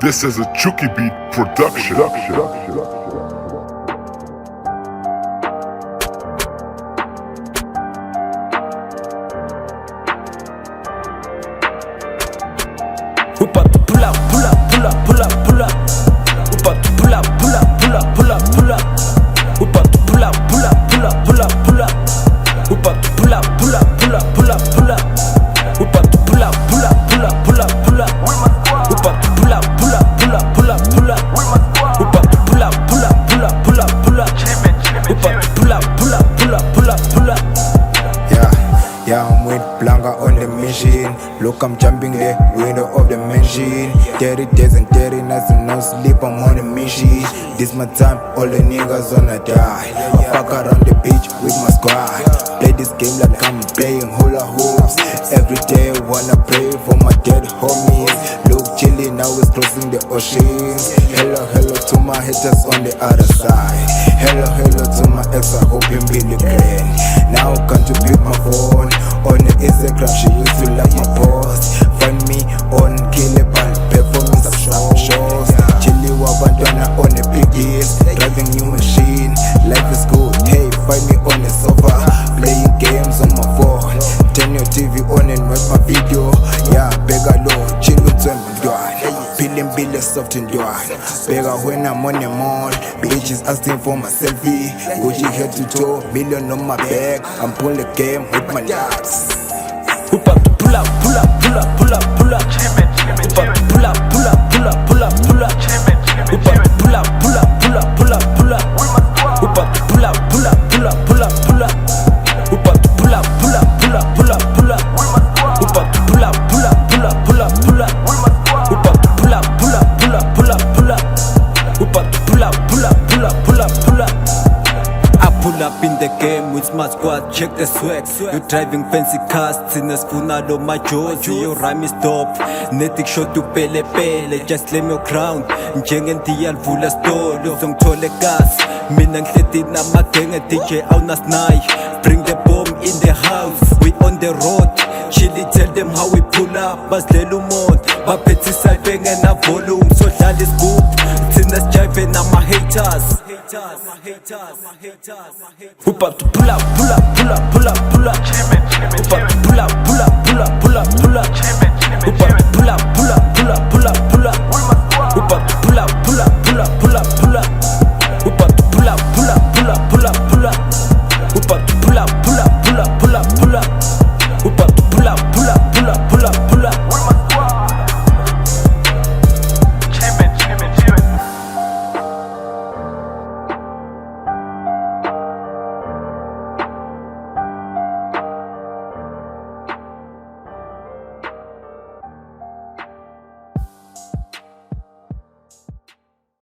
This is a Chucky Beat production. About to pull up, pull up, pull up, pull up, pull up. About to pull up, pull up, pull up, pull up, pull up. About to pull up, pull up, pull up, pull up, pull up. About to pull up, pull up, pull up, pull up, pull up. About to pull up, pull up, pull up, pull up, pull up. About to pull up, pull up, pull up, pull up, pull up. About to pull up, pull up, pull up, pull up, pull up. About to pull up, pull up, pull up, pull up, pull up. Yeah, I'm with Blankah on the machine. Look, I'm jumping the window of the machine. 30 days and 30 nights and no sleep, I'm on the mission. This my time, all the niggas wanna die. I fuck around the beach with my squad. Play this game like I'm playing hula hoops. Every day wanna pray for my dead homies. Look, Chilly now is crossing the oceans. Hello, hello to my haters on the other side. Hello, hello to my ex, I hope you're really great. Now can't you pick my phone? On the Instagram, she used to like my post. Find me on Chillywabantwana, performing some shows. Chillywabantwana on the big deals, driving new machine. Life is good, hey, find me on the sofa, playing games on my phone. Turn your TV on and watch my video. Yeah, bega low, Chillywabantwana. Billion soft in Duan. Bega when I'm on the mall. Bitches asking for my selfie. Gucci head to toe, million on my back. I'm pulling the game with my dogs. About to pull up, pull up, pull up, pull up, pull up. About to pull up, pull up, pull up, pull up, pull up. About to pull up, pull up, pull up, pull up, pull up. About to pull up, pull up, pull up, pull up, pull up. About to pull up, pull up, pull up, pull up, pull up. About to pull up, pull up, pull up, pull up, pull up. About to pull up, pull up, pull up, pull up, pull up. About to pull up, pull up, pull up, pull up, pull up. I pull up in the game with my squad, check the swag. You driving fancy cars, sinasifuna lo majozi. Your rhyme is dope, netic shot Upelepele. Just claim your crown, njengendiya alvula stolo. Uzongithola gas, mina ngihleti namagenge DJ awunasnayi. Bring the bomb in the house, we on the road. Chilly tell them how we pull up, basidlela umonde. Baphethe isayfe ngena volume, so dlala isigubhu. Thina sijive nama haters. About to pull up, pull up, pull up, pull up, pull up. About to pull up, pull up, pull up, pull up, pull up. About to pull up, pull up, pull up, pull up, pull up. About to pull up, pull up, pull up, pull up, pull up.